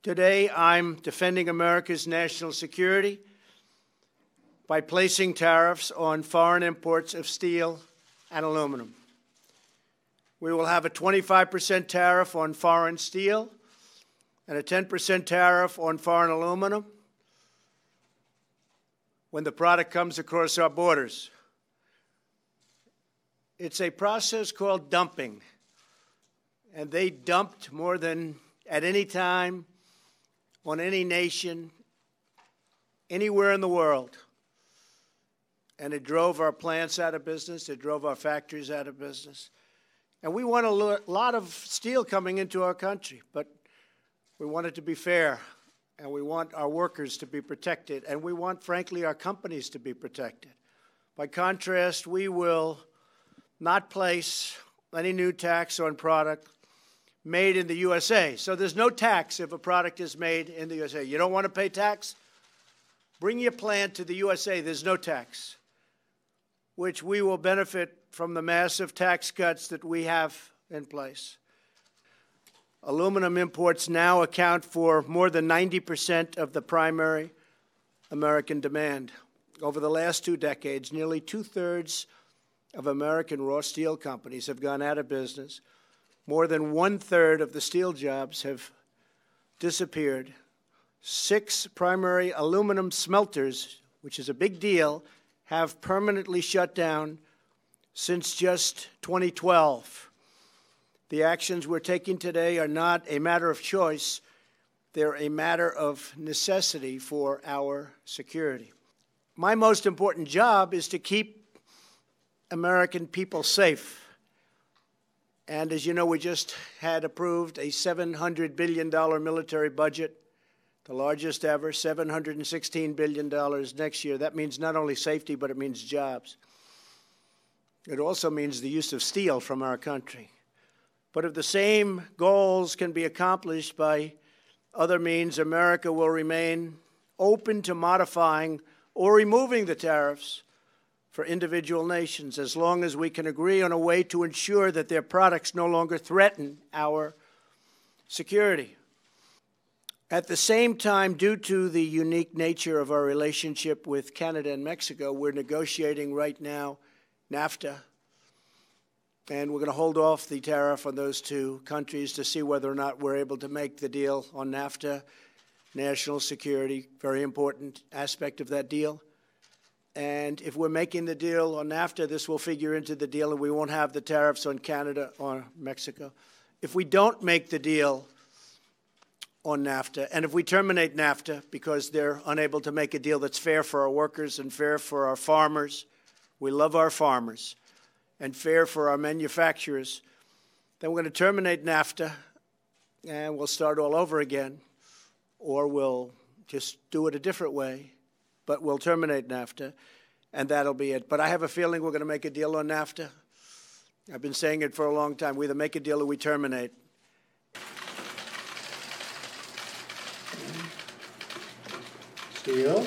Today, I'm defending America's national security by placing tariffs on foreign imports of steel and aluminum. We will have a 25% tariff on foreign steel and a 10% tariff on foreign aluminum when the product comes across our borders. It's a process called dumping, and they dumped more than at any time on any nation, anywhere in the world. And it drove our plants out of business. It drove our factories out of business. And we want a lot of steel coming into our country, but we want it to be fair, and we want our workers to be protected, and we want, frankly, our companies to be protected. By contrast, we will not place any new tax on product made in the USA. So there's no tax if a product is made in the USA. You don't want to pay tax? Bring your plant to the USA. There's no tax, which we will benefit from the massive tax cuts that we have in place. Aluminum imports now account for more than 90% of the primary American demand. Over the last 2 decades, nearly 2/3 of American raw steel companies have gone out of business. More than 1/3 of the steel jobs have disappeared. 6 primary aluminum smelters, which is a big deal, have permanently shut down since just 2012. The actions we're taking today are not a matter of choice. They're a matter of necessity for our security. My most important job is to keep American people safe. And as you know, we just had approved a $700 billion military budget, the largest ever, $716 billion next year. That means not only safety, but it means jobs. It also means the use of steel from our country. But if the same goals can be accomplished by other means, America will remain open to modifying or removing the tariffs for individual nations, as long as we can agree on a way to ensure that their products no longer threaten our security. At the same time, due to the unique nature of our relationship with Canada and Mexico, we're negotiating right now NAFTA, and we're going to hold off the tariff on those 2 countries to see whether or not we're able to make the deal on NAFTA. National security, very important aspect of that deal. And if we're making the deal on NAFTA, this will figure into the deal, and we won't have the tariffs on Canada or Mexico. If we don't make the deal on NAFTA, and if we terminate NAFTA because they're unable to make a deal that's fair for our workers and fair for our farmers, we love our farmers, and fair for our manufacturers, then we're going to terminate NAFTA, and we'll start all over again, or we'll just do it a different way. But we'll terminate NAFTA, and that'll be it. But I have a feeling we're going to make a deal on NAFTA. I've been saying it for a long time. We either make a deal or we terminate. Steel.